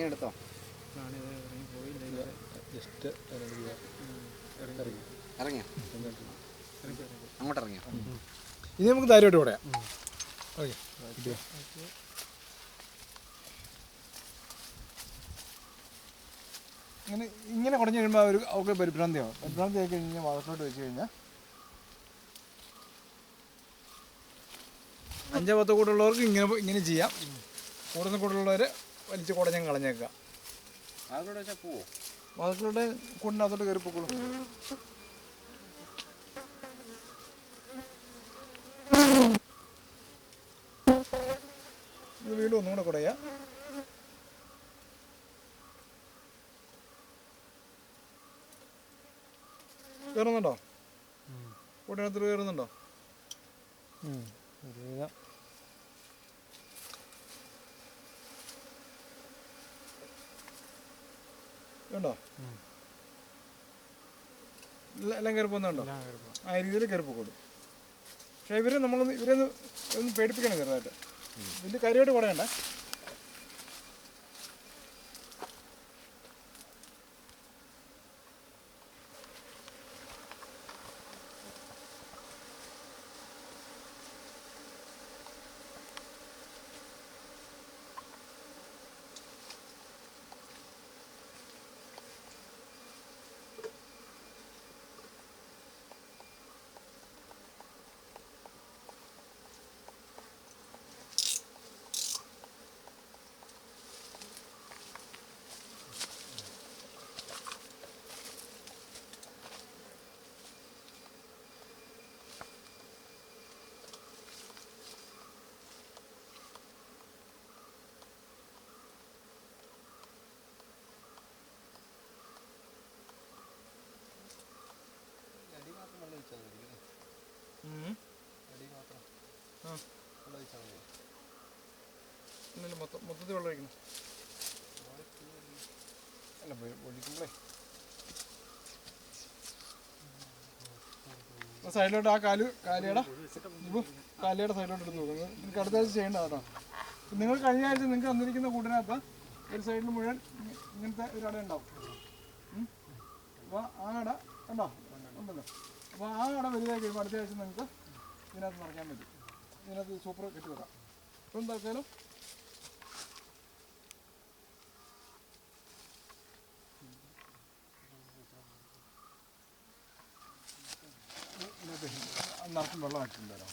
എടുത്തോ ജസ്റ്റ് ഇറങ്ങിയോ? അങ്ങോട്ട് ഇറങ്ങിയോ? ഇനി നമുക്ക് ധൈര്യമായിട്ട് പറയാം. ഓക്കെ, ഇങ്ങനെ കുടഞ്ഞു കഴിയുമ്പോൾ അവർക്ക് പരിഭ്രാന്തിയാവും. പരിഭ്രാന്തി ആയി കഴിഞ്ഞാൽ ഭാഗത്തോട്ട് വെച്ച് കഴിഞ്ഞാൽ 5-10 കൂടുള്ളവർക്ക് ഇങ്ങനെ ചെയ്യാം. കൂടുള്ളവർ വലിച്ച് കുടഞ്ഞങ്ങ് കളഞ്ഞേക്കുക. വാതിലോട്ട് വെച്ചാൽ പോവോ? വാതിലോട്ട് കൂടിനകത്തോട്ട് കയറി പൊക്കോളും. ഇത് വീണ്ടും ഒന്നും കൂടെ കുടയാ. കയറുന്നുണ്ടോ? കൂട്ടിനകത്ത് കയറുന്നുണ്ടോ? ഉണ്ടോ? എല്ലാം കയറി പോകുന്നുണ്ടോ? ആ രീതിയിൽ കയറി പോക്കോളും. പക്ഷേ ഇവരൊന്ന് പേടിപ്പിക്കണം ചെറുതായിട്ട്. വലിയ കാര്യമായിട്ട് പറയണ്ട. മൊത്തത്തിൽ വെള്ളം ഒഴിക്കണം. അല്ല ഒഴിക്കുമ്പോഴേ സൈഡിലോട്ട് ആ കാലിയുടെ സൈഡിലോട്ട് എടുത്ത് നോക്കുക. നിങ്ങൾക്ക് അടുത്ത ആഴ്ച ചെയ്യേണ്ട കേട്ടോ. നിങ്ങൾ കഴിഞ്ഞ ആഴ്ച നിങ്ങൾക്ക് തന്നിരിക്കുന്ന കൂട്ടിനകത്ത് ഒരു സൈഡിൽ മുഴുവൻ ഇങ്ങനത്തെ ഒരു അട ഉണ്ടാവും. അപ്പോൾ ആ അട ഉണ്ടോ? ഉണ്ടല്ലോ. അപ്പോൾ ആ അട വലുതായി കഴിയുമ്പോൾ അടുത്ത ആഴ്ച നിങ്ങൾക്ക് ഇതിനകത്ത് നിറയ്ക്കാൻ പറ്റും. ഇതിനകത്ത് സൂപ്പർ കെട്ടി വെക്കാം. ഇപ്പം എന്തായാലും ഇതിനകത്ത് നിറച്ചും വെള്ളം ആക്കിയിട്ടുണ്ടല്ലോ.